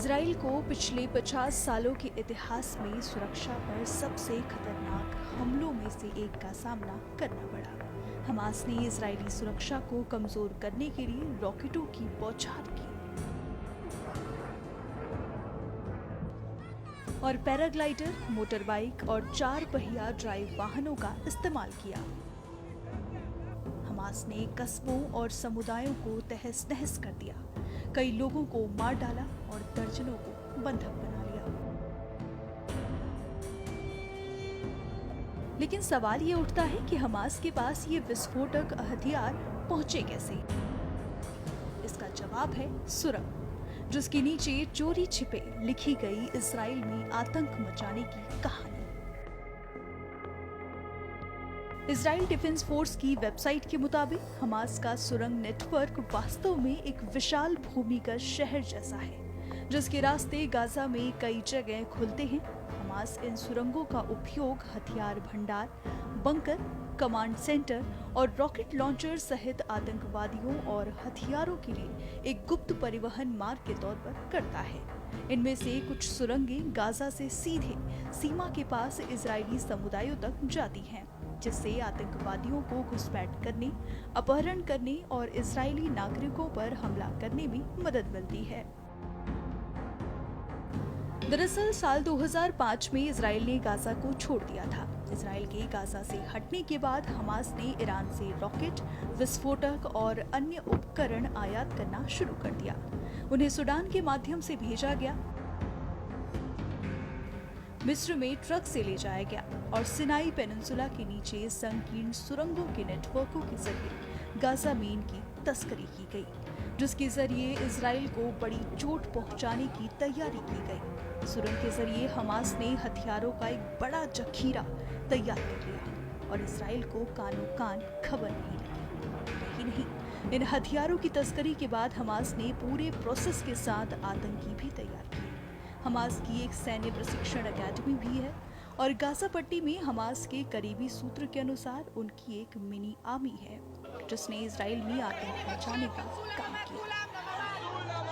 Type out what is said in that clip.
Israel को पिछले 50 सालों के इतिहास में सुरक्षा पर सबसे खतरनाक हमलों में से एक का सामना करना पड़ा। हमास ने इजरायली सुरक्षा को कमजोर करने के लिए रॉकेटों की बौछार की और पैराग्लाइडर, मोटर बाइक और 4 पहिया ड्राइव वाहनों का इस्तेमाल किया। हमास ने कस्बों और समुदायों को तहस नहस कर दिया, कई लोगों को मार डाला और दर्जनों को बंधक बना लिया। लेकिन सवाल ये उठता है कि हमास के पास ये विस्फोटक हथियार पहुंचे कैसे? इसका जवाब है सुरंग, जिसके नीचे चोरी छिपे लिखी गई इजराइल में आतंक मचाने की कहानी। इजराइल डिफेंस फोर्स की वेबसाइट के मुताबिक हमास का सुरंग नेटवर्क वास्तव में एक विशाल भूमिगत शहर जैसा है, जिसके रास्ते गाजा में कई जगह खुलते हैं। हमास इन सुरंगों का उपयोग हथियार भंडार, बंकर, कमांड सेंटर और रॉकेट लॉन्चर सहित आतंकवादियों और हथियारों के लिए एक गुप्त परिवहन मार्ग के तौर पर करता है। इनमें से कुछ सुरंगें गाजा से सीधे सीमा के पास इजरायली समुदायों तक जाती हैं, जिससे आतंकवादियों को घुसपैठ करने, अपहरण करने और इजरायली नागरिकों पर हमला करने में मदद मिलती है। दरअसल साल 2005 में इजराइल ने गाजा को छोड़ दिया था। इजराइल के गाजा से हटने के बाद हमास ने ईरान से रॉकेट, विस्फोटक और अन्य उपकरण आयात करना शुरू कर दिया। उन्हें सूडान के माध्यम से भेजा गया, मिस्र में ट्रक से ले जाया गया और सिनाई पेनिनसुला के नीचे संकीर्ण सुरंगों के नेटवर्कों के जरिए गाजा में इनकी तस्करी की गई, जिसके जरिए इजराइल को बड़ी चोट पहुंचाने की तैयारी की गई। सुरंग के जरिए हमास ने हथियारों का एक बड़ा जखीरा तैयार कर लिया और इजराइल को कानो कान खबर नहीं लगी। नहीं, इन हथियारों की तस्करी के बाद हमास ने पूरे प्रोसेस के साथ आतंकी भी तैयार किए। हमास की एक सैन्य प्रशिक्षण अकेडमी भी है और गाजा पट्टी में हमास के करीबी सूत्र के अनुसार उनकी एक मिनी आर्मी है, जिसने इजराइल में आतंक मचाने का काम किया।